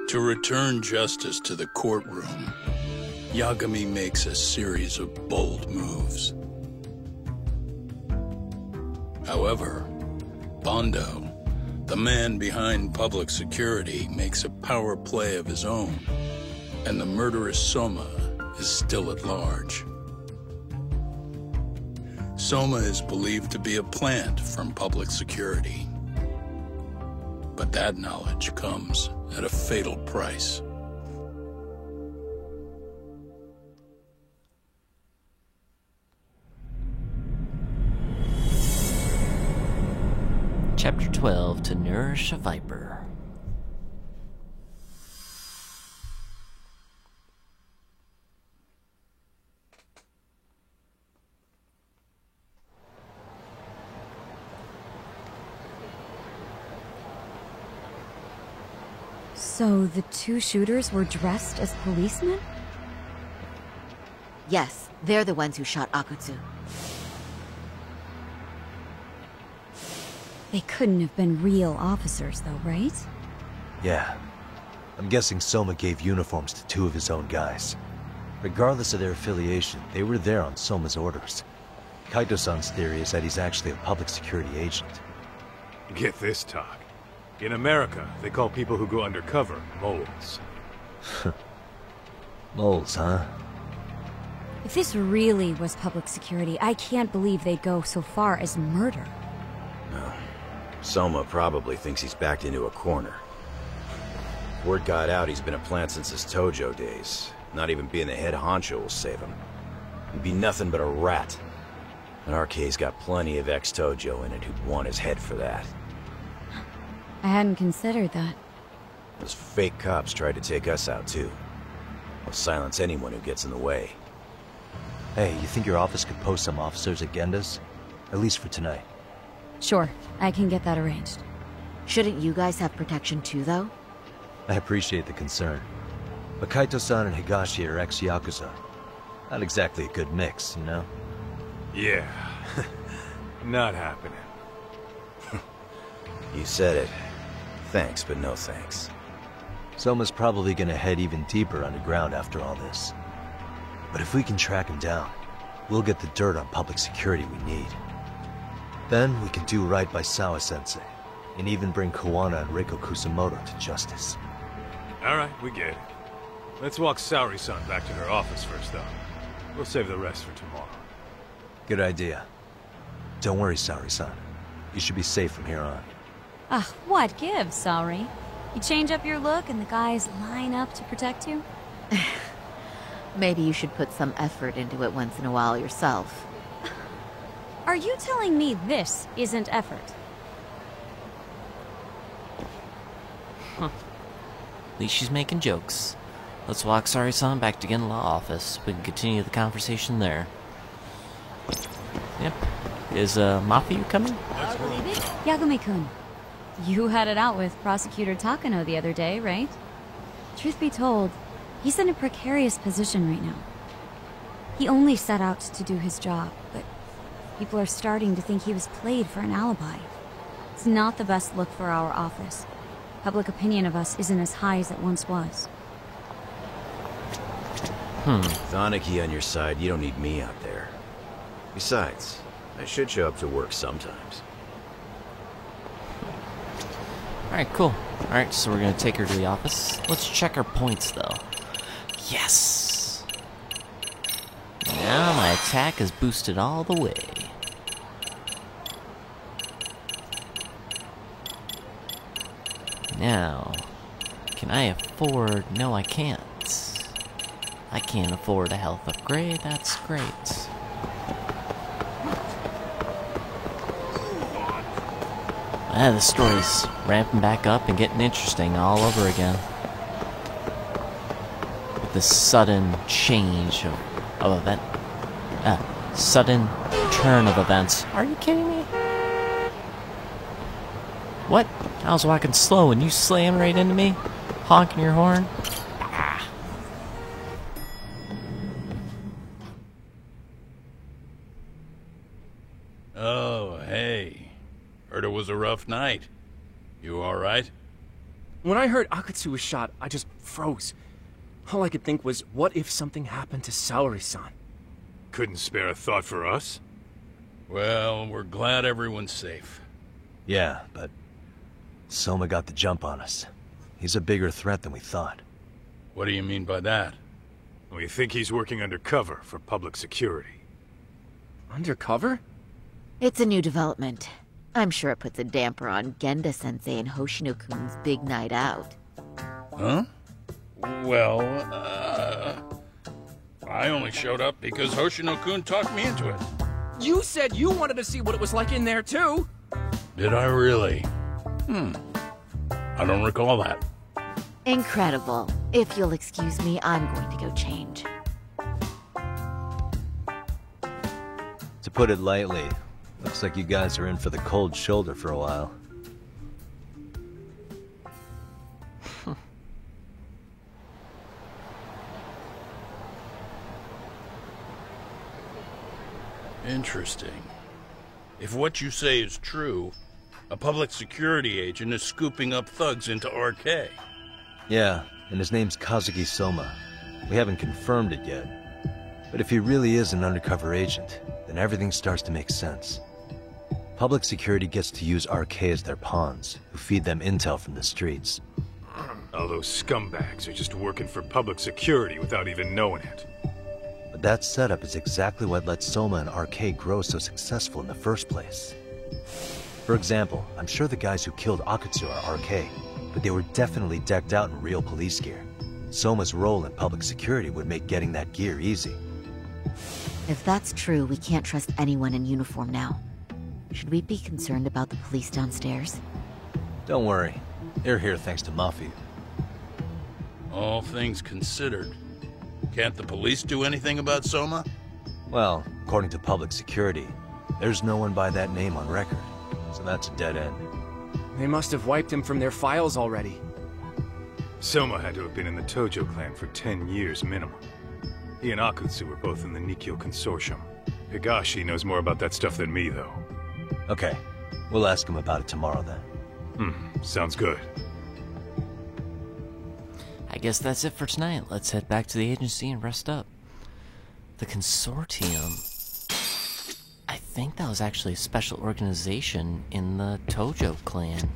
To return justice to the courtroom, Yagami makes a series of bold moves. However, Bondo, the man behind public security, makes a power play of his own, and the murderous Soma is still at large. Soma is believed to be a plant from public security. But that knowledge comes at a fatal price. Chapter 12, To Nourish a Viper. So the two shooters were dressed as policemen? Yes, they're the ones who shot Akutsu. They couldn't have been real officers, though, right? Yeah. I'm guessing Soma gave uniforms to two of his own guys. Regardless of their affiliation, they were there on Soma's orders. Kaito-san's theory is that he's actually a public security agent. Get this, talk. In America, they call people who go undercover moles. Moles, huh? If this really was public security, I can't believe they'd go so far as murder. No. Soma probably thinks he's backed into a corner. Word got out he's been a plant since his Tojo days. Not even being the head honcho will save him. He'd be nothing but a rat. And RK's got plenty of ex-Tojo in it who'd want his head for that. I hadn't considered that. Those fake cops tried to take us out, too. They'll silence anyone who gets in the way. Hey, you think your office could post some officers at Genda's? At least for tonight. Sure, I can get that arranged. Shouldn't you guys have protection too, though? I appreciate the concern. But Kaito-san and Higashi are ex-Yakuza. Not exactly a good mix, you know? Yeah. Not happening. You said it. Thanks, but no thanks. Soma's probably gonna head even deeper underground after all this. But if we can track him down, we'll get the dirt on public security we need. Then we can do right by Sawa-sensei, and even bring Kawana and Reiko Kusamoto to justice. Alright, we get it. Let's walk Saori-san back to her office first, though. We'll save the rest for tomorrow. Good idea. Don't worry, Saori-san. You should be safe from here on. What gives, Saori? You change up your look and the guys line up to protect you? Maybe you should put some effort into it once in a while yourself. Are you telling me this isn't effort? At least she's making jokes. Let's walk Saori-san back to Gen Law office. We can continue the conversation there. Yep. Is Mafiu coming? Yagami-kun, you had it out with Prosecutor Takano the other day, right? Truth be told, he's in a precarious position right now. He only set out to do his job, but people are starting to think he was played for an alibi. It's not the best look for our office. Public opinion of us isn't as high as it once was. With Aniki on your side, you don't need me out there. Besides, I should show up to work sometimes. Alright, cool. Alright, so we're gonna take her to the office. Let's check our points, though. Yes! Now my attack is boosted all the way. Now, can I afford... No, I can't. I can't afford a health upgrade. That's great. The story's ramping back up and getting interesting all over again. With this sudden change of event. Sudden turn of events. Are you kidding me? What? I was walking slow and you slammed right into me? Honking your horn? Oh, hey. Heard it was a rough night. You all right? When I heard Akatsu was shot, I just froze. All I could think was, what if something happened to Saori-san? Couldn't spare a thought for us? Well, we're glad everyone's safe. Yeah, but Soma got the jump on us. He's a bigger threat than we thought. What do you mean by that? We think he's working undercover for public security. Undercover? It's a new development. I'm sure it puts a damper on Genda-sensei and Hoshino-kun's big night out. Huh? Well, I only showed up because Hoshino-kun talked me into it. You said you wanted to see what it was like in there, too! Did I really? I don't recall that. Incredible. If you'll excuse me, I'm going to go change. To put it lightly, looks like you guys are in for the cold shoulder for a while. Interesting. If what you say is true, a public security agent is scooping up thugs into RK. Yeah, and his name's Kazuki Soma. We haven't confirmed it yet. But if he really is an undercover agent, then everything starts to make sense. Public security gets to use RK as their pawns, who feed them intel from the streets. All those scumbags are just working for public security without even knowing it. But that setup is exactly what let Soma and RK grow so successful in the first place. For example, I'm sure the guys who killed Akatsu are RK, but they were definitely decked out in real police gear. Soma's role in public security would make getting that gear easy. If that's true, we can't trust anyone in uniform now. Should we be concerned about the police downstairs? Don't worry. They're here thanks to Mafu. All things considered, can't the police do anything about Soma? Well, according to public security, there's no one by that name on record, so that's a dead end. They must have wiped him from their files already. Soma had to have been in the Tojo clan for 10 years minimum. He and Akutsu were both in the Nikyo Consortium. Higashi knows more about that stuff than me, though. Okay, we'll ask him about it tomorrow then. Sounds good. I guess that's it for tonight. Let's head back to the agency and rest up. The Consortium. I think that was actually a special organization in the Tojo clan.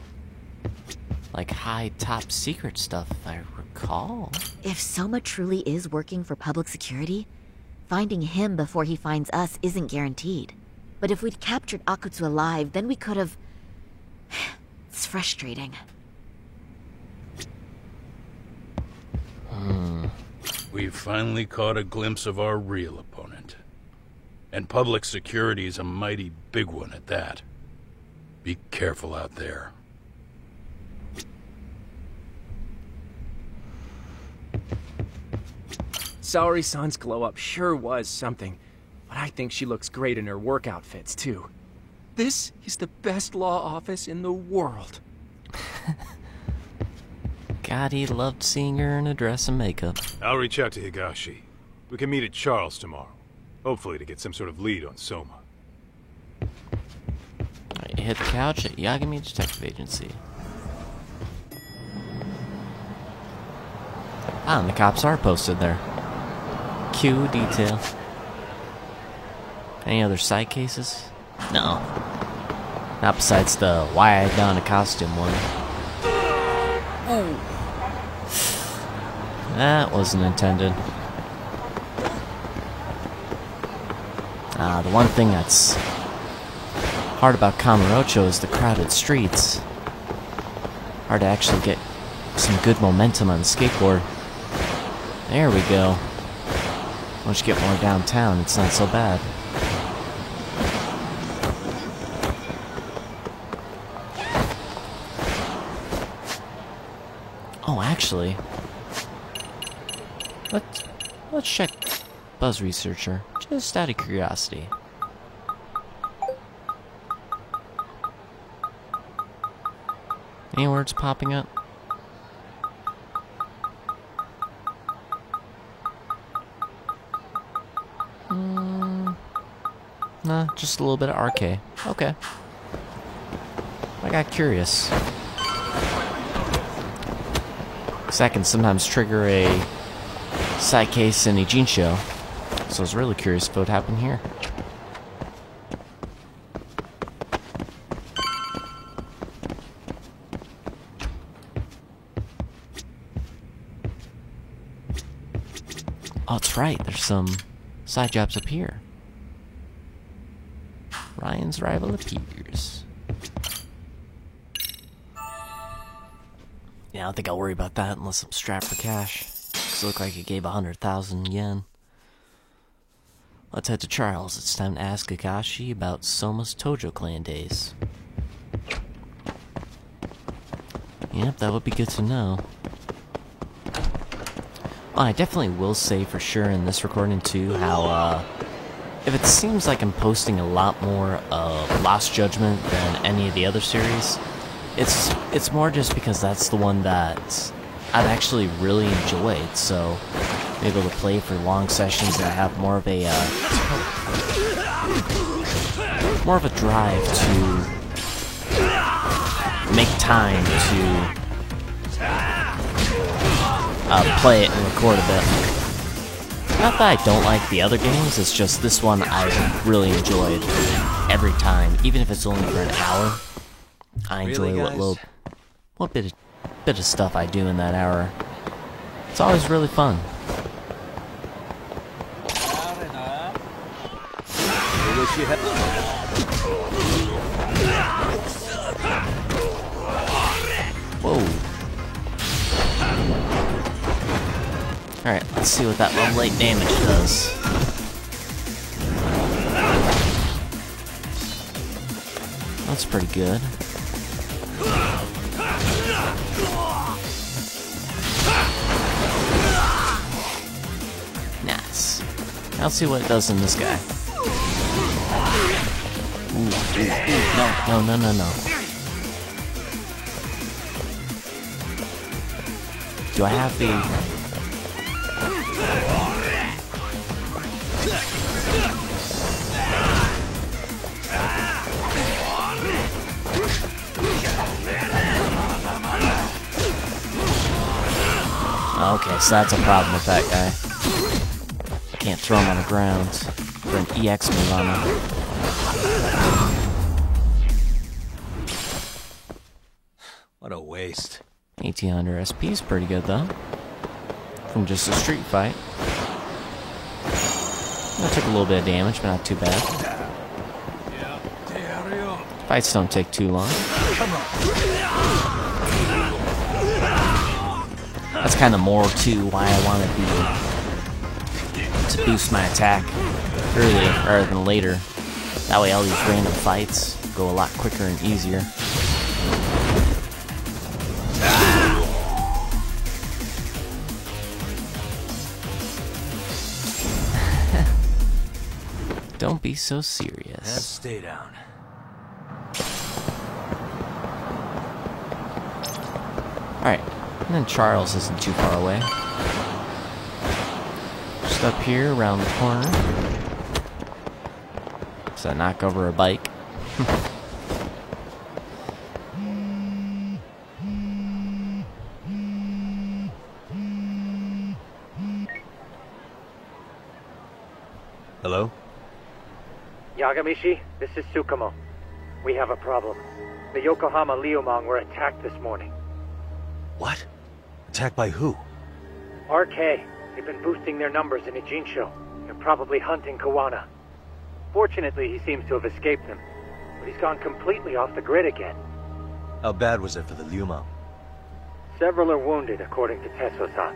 Like high top secret stuff, if I recall. If Soma truly is working for public security, finding him before he finds us isn't guaranteed. But if we'd captured Akutsu alive, then we could have... It's frustrating. We've finally caught a glimpse of our real opponent. And public security is a mighty big one at that. Be careful out there. Saori-san's glow-up sure was something, but I think she looks great in her work outfits, too. This is the best law office in the world. God, he loved seeing her in a dress and makeup. I'll reach out to Higashi. We can meet at Charles tomorrow. Hopefully to get some sort of lead on Soma. Alright, hit the couch at Yagami Detective Agency. Ah, and the cops are posted there. Cue detail. Any other side cases? No. Not besides the why I donned a costume one. That wasn't intended. The one thing that's hard about Kamurocho is the crowded streets. Hard to actually get some good momentum on the skateboard. There we go. Once you get more downtown, it's not so bad. Oh, actually, let's check Buzz Researcher, just out of curiosity. Any words popping up? Nah, just a little bit of RK. Okay. I got curious. Because that can sometimes trigger a side case in Ijincho. So I was really curious if it would happen here. Oh, that's right. There's some side jobs up here. Ryan's rival appears. Yeah, I don't think I'll worry about that unless I'm strapped for cash. Because it looked like it gave 100,000 yen. Let's head to Charles. It's time to ask Kakashi about Soma's Tojo clan days. Yep, that would be good to know. Well, I definitely will say for sure in this recording too how, if it seems like I'm posting a lot more of Lost Judgment than any of the other series, it's more just because that's the one that I've actually really enjoyed, so I'm able to play for long sessions and I have more of a drive to make time to play it and record a bit. Not that I don't like the other games, it's just this one I really enjoyed every time, even if it's only for an hour. I enjoy what bit of stuff I do in that hour. It's always really fun. Whoa. Alright, let's see what that level 8 damage does. That's pretty good. Nice. Now let's see what it does in this guy. Ooh. No. Do I have the... Okay, so that's a problem with that guy. I can't throw him on the ground for an EX move on him. What a waste. 1800 SP is pretty good though. From just a street fight. That took a little bit of damage, but not too bad. Fights don't take too long. That's kind of more too why I wanted to boost my attack early rather than later. That way all these random fights go a lot quicker and easier. Don't be so serious. Let's stay down. Alright, and then Charles isn't too far away. Just up here around the corner. Does that knock over a bike? Hello? Yagamishi, this is Tsukumo. We have a problem. The Yokohama Liumang were attacked this morning. What? Attacked by who? RK. They've been boosting their numbers in Ijincho. They're probably hunting Kawana. Fortunately, he seems to have escaped them. But he's gone completely off the grid again. How bad was it for the Liumang? Several are wounded, according to Tesso-san.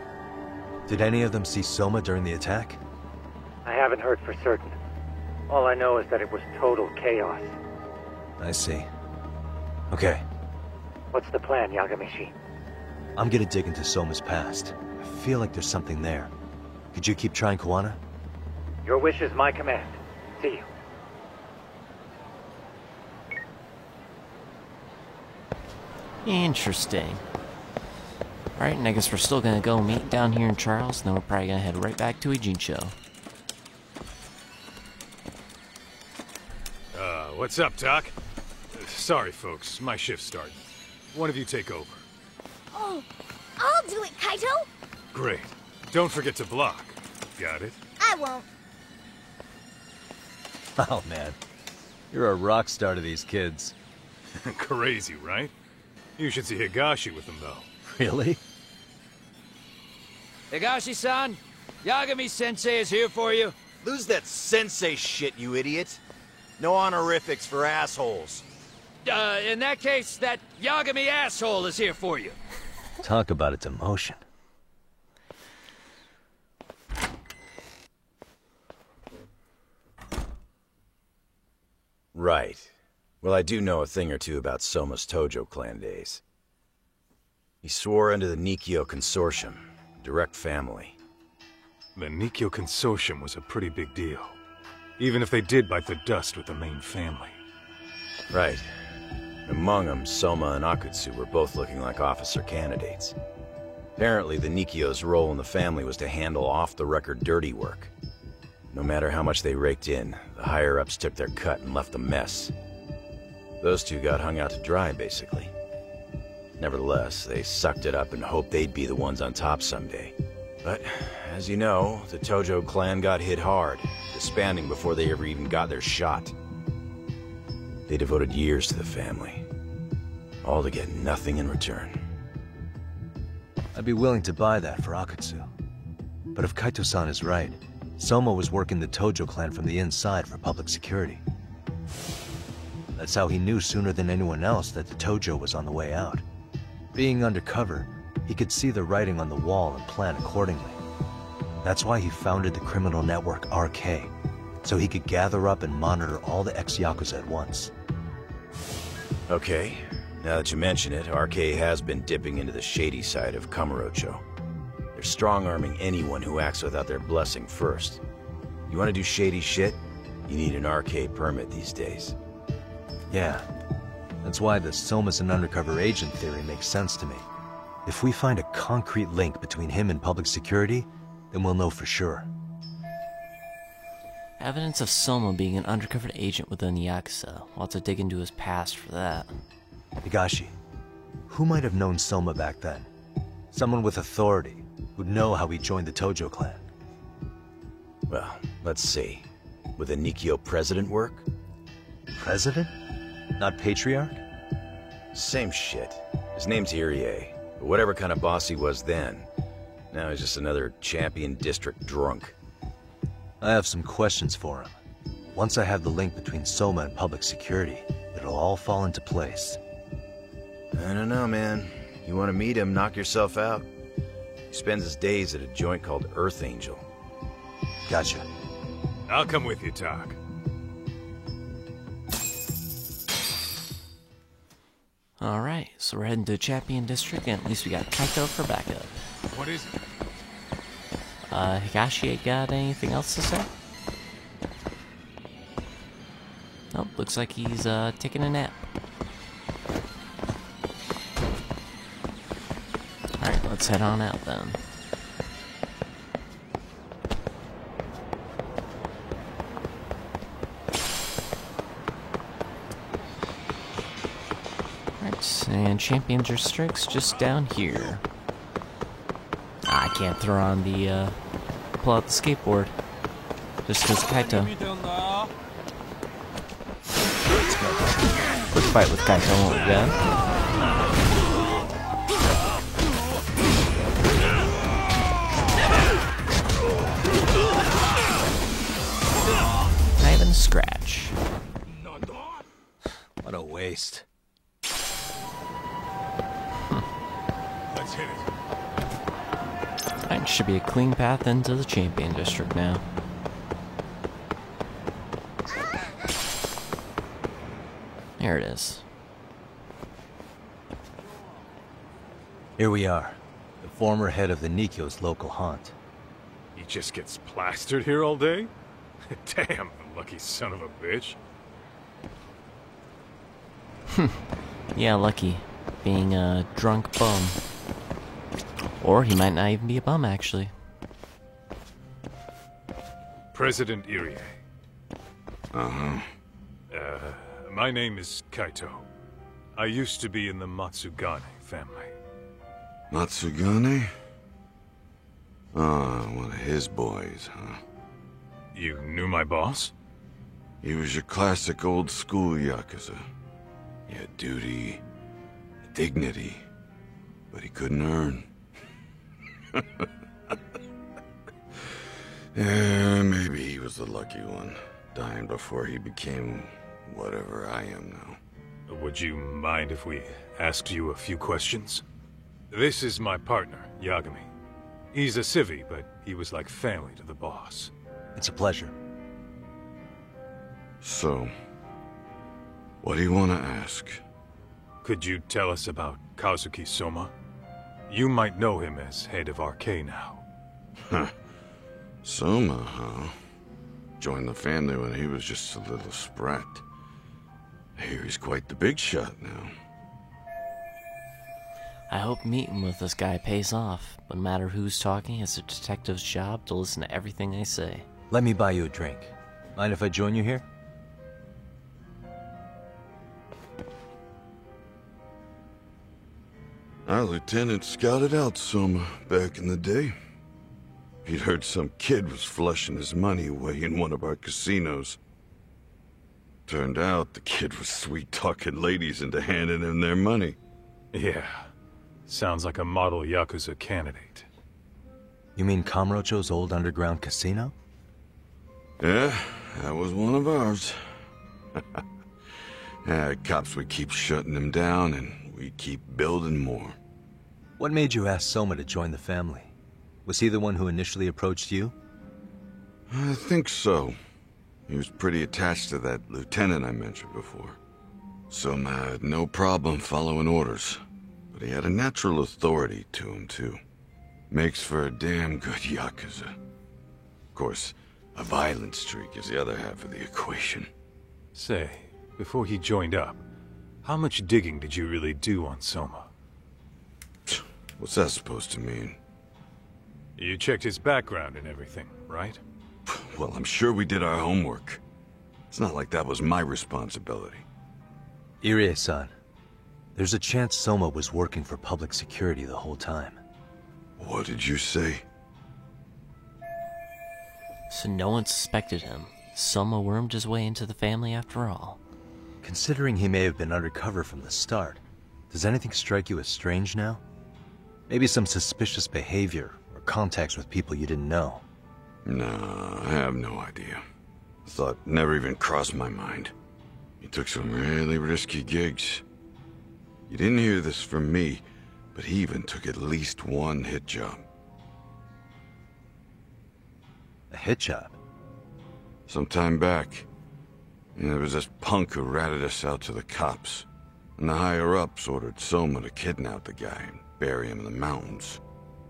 Did any of them see Soma during the attack? I haven't heard for certain. All I know is that it was total chaos. I see. Okay. What's the plan, Yagamishi? I'm gonna dig into Soma's past. I feel like there's something there. Could you keep trying Kawana? Your wish is my command. See you. Interesting. Alright, and I guess we're still gonna go meet down here in Charles, and then we're probably gonna head right back to Ijincho. What's up, Doc? Sorry, folks. My shift started. One of you take over. I'll do it, Kaito! Great. Don't forget to block. Got it? I won't. Oh man, you're a rock star to these kids. Crazy, right? You should see Higashi with them, though. Really? Higashi-san, Yagami-sensei is here for you. Lose that sensei shit, you idiot. No honorifics for assholes. In that case, that Yagami asshole is here for you. Talk about its emotion. Right. Well, I do know a thing or two about Soma's Tojo clan days. He swore under the Nikyo Consortium, direct family. The Nikyo Consortium was a pretty big deal. Even if they did bite the dust with the main family. Right. Among them, Soma and Akutsu were both looking like officer candidates. Apparently, the Nikyo's role in the family was to handle off-the-record dirty work. No matter how much they raked in, the higher-ups took their cut and left a mess. Those two got hung out to dry, basically. Nevertheless, they sucked it up and hoped they'd be the ones on top someday. But, as you know, the Tojo clan got hit hard, disbanding before they ever even got their shot. They devoted years to the family, all to get nothing in return. I'd be willing to buy that for Akutsu. But if Kaito-san is right, Soma was working the Tojo clan from the inside for public security. That's how he knew sooner than anyone else that the Tojo was on the way out. Being undercover, he could see the writing on the wall and plan accordingly. That's why he founded the criminal network RK, so he could gather up and monitor all the ex-Yakuza at once. Okay, now that you mention it, RK has been dipping into the shady side of Kamurocho. They're strong-arming anyone who acts without their blessing first. You want to do shady shit? You need an RK permit these days. Yeah, that's why the Soma's an undercover agent theory makes sense to me. If we find a concrete link between him and public security, then we'll know for sure. Evidence of Soma being an undercover agent within the Yakuza. We'll have to dig into his past for that. Higashi, who might have known Soma back then? Someone with authority, who'd know how he joined the Tojo clan. Well, let's see. Would the Nikyo president work? President? Not patriarch? Same shit. His name's Irie, but whatever kind of boss he was then, now he's just another champion district drunk. I have some questions for him. Once I have the link between Soma and public security, it'll all fall into place. I don't know, man. You want to meet him, knock yourself out. He spends his days at a joint called Earth Angel. Gotcha. I'll come with you, Tak. Alright, so we're heading to Champion District, and at least we got Kaito for backup. What is it? Higashi got anything else to say? Nope, looks like he's taking a nap. Alright, let's head on out then. Alright, and Champion District's just down here. I can't throw on the, pull out the skateboard. Just because Kaito. Quick fight with Kaito, won't we, guys? Not even a scratch. What a waste. Let's hit it. Alright, should be a clean path into the Champion District now. There it is. Here we are, the former head of the Nikyo's local haunt. He just gets plastered here all day? Damn, lucky son of a bitch. Yeah, lucky. Being a drunk bum. Or he might not even be a bum, actually. President Irie. My name is Kaito. I used to be in the Matsugane family. Matsugane? Ah, one of his boys, huh? You knew my boss? He was your classic old school Yakuza. He had duty, dignity, but he couldn't earn. Yeah, maybe he was the lucky one, dying before he became whatever I am now. Would you mind if we asked you a few questions? This is my partner, Yagami. He's a civvy, but he was like family to the boss. It's a pleasure. So, what do you want to ask? Could you tell us about Kazuki Soma? You might know him as head of RK now. Huh. Soma, huh? Joined the family when he was just a little sprat. I hear he's quite the big shot now. I hope meeting with this guy pays off. No matter who's talking, it's a detective's job to listen to everything I say. Let me buy you a drink. Mind if I join you here? Our lieutenant scouted out Soma back in the day. He'd heard some kid was flushing his money away in one of our casinos. Turned out the kid was sweet-talking ladies into handing him their money. Yeah. Sounds like a model Yakuza candidate. You mean Kamurocho's old underground casino? Yeah, that was one of ours. Yeah, cops would keep shutting him down, and we'd keep building more. What made you ask Soma to join the family? Was he the one who initially approached you? I think so. He was pretty attached to that lieutenant I mentioned before. Soma had no problem following orders, but he had a natural authority to him, too. Makes for a damn good Yakuza. Of course, a violent streak is the other half of the equation. Say, before he joined up, how much digging did you really do on Soma? What's that supposed to mean? You checked his background and everything, right? Well, I'm sure we did our homework. It's not like that was my responsibility. Irie-san, there's a chance Soma was working for public security the whole time. What did you say? So no one suspected him. Soma wormed his way into the family after all. Considering he may have been undercover from the start, does anything strike you as strange now? Maybe some suspicious behavior or contacts with people you didn't know. No, I have no idea. Thought never even crossed my mind. He took some really risky gigs. You didn't hear this from me, but he even took at least one hit job. A hit job? Some time back, there was this punk who ratted us out to the cops. And the higher-ups ordered Soma to kidnap the guy and bury him in the mountains.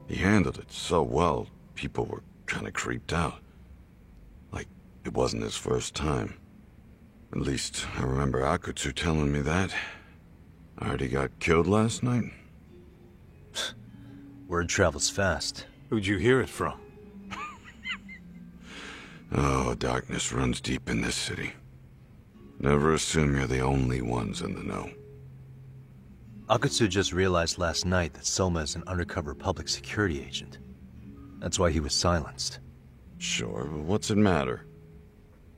He handled it so well, people were kind of creeped out. Like, it wasn't his first time. At least, I remember Akutsu telling me that. I heard he got killed last night. Word travels fast. Who'd you hear it from? Oh, darkness runs deep in this city. Never assume you're the only ones in the know. Akutsu just realized last night that Soma is an undercover public security agent. That's why he was silenced. Sure, but what's it matter?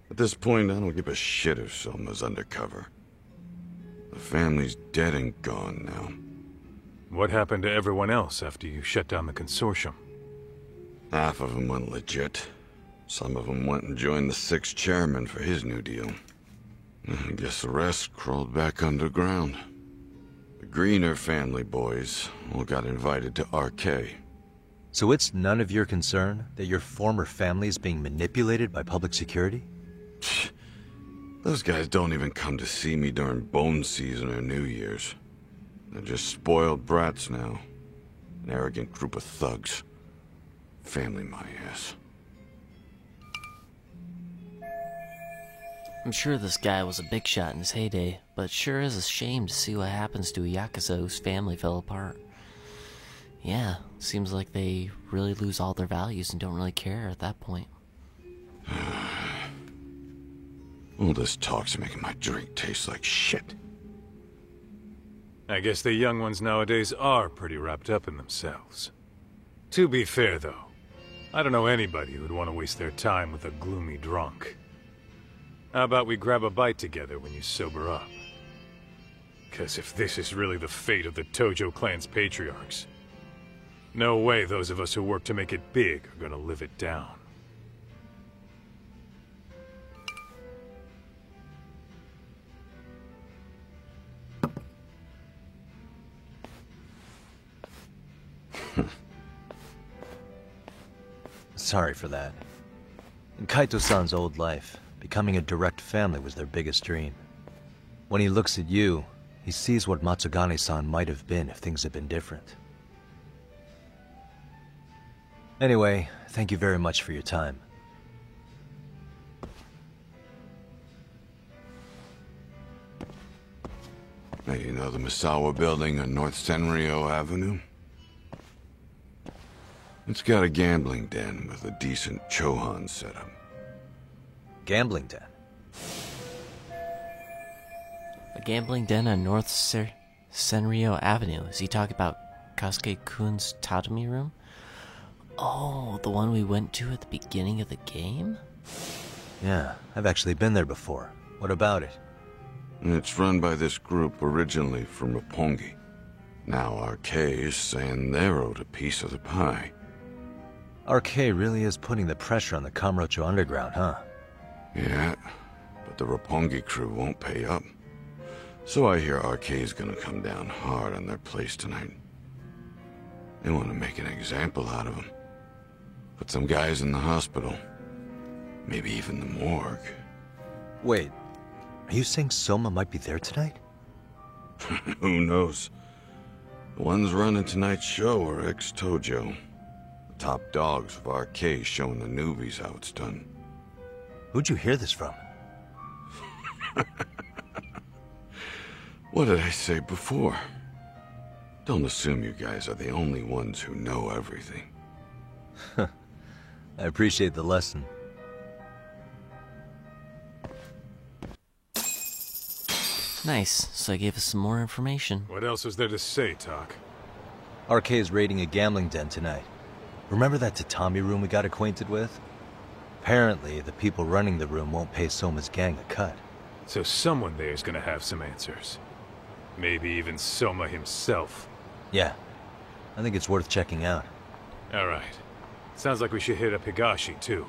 At this point, I don't give a shit if Soma's undercover. The family's dead and gone now. What happened to everyone else after you shut down the consortium? Half of them went legit. Some of them went and joined the 6th chairman for his new deal. I guess the rest crawled back underground. The Greener family boys all got invited to RK. So it's none of your concern that your former family is being manipulated by public security? Those guys don't even come to see me during bone season or New Year's. They're just spoiled brats now. An arrogant group of thugs. Family my ass. I'm sure this guy was a big shot in his heyday, but it sure is a shame to see what happens to a Yakuza whose family fell apart. Yeah, seems like they really lose all their values and don't really care at that point. All this talk's making my drink taste like shit. I guess the young ones nowadays are pretty wrapped up in themselves. To be fair, though, I don't know anybody who'd want to waste their time with a gloomy drunk. How about we grab a bite together when you sober up? 'Cause if this is really the fate of the Tojo clan's patriarchs, no way those of us who work to make it big are gonna live it down. Sorry for that. In Kaito-san's old life, becoming a direct family was their biggest dream. When he looks at you, he sees what Matsugane-san might have been if things had been different. Anyway, thank you very much for your time. Hey, you know the Misawa building on North Senryo Avenue? It's got a gambling den with a decent Chohan setup. Gambling den? A gambling den on North Senryo Avenue. Is he talking about Kasuke-kun's tatami room? Oh, the one we went to at the beginning of the game? Yeah, I've actually been there before. What about it? It's run by this group originally from Roppongi. Now RK is saying they're owed a piece of the pie. RK really is putting the pressure on the Kamurocho Underground, huh? Yeah, but the Roppongi crew won't pay up. So I hear RK is gonna come down hard on their place tonight. They want to make an example out of them. Put some guys in the hospital. Maybe even the morgue. Wait, are you saying Soma might be there tonight? Who knows? The ones running tonight's show are ex-Tojo. The top dogs of RK showing the newbies how it's done. Who'd you hear this from? What did I say before? Don't assume you guys are the only ones who know everything. I appreciate the lesson. Nice, so I gave us some more information. What else was there to say, Tak? RK is raiding a gambling den tonight. Remember that tatami room we got acquainted with? Apparently, the people running the room won't pay Soma's gang a cut. So someone there's gonna have some answers. Maybe even Soma himself. Yeah, I think it's worth checking out. Alright. Sounds like we should hit up Higashi, too.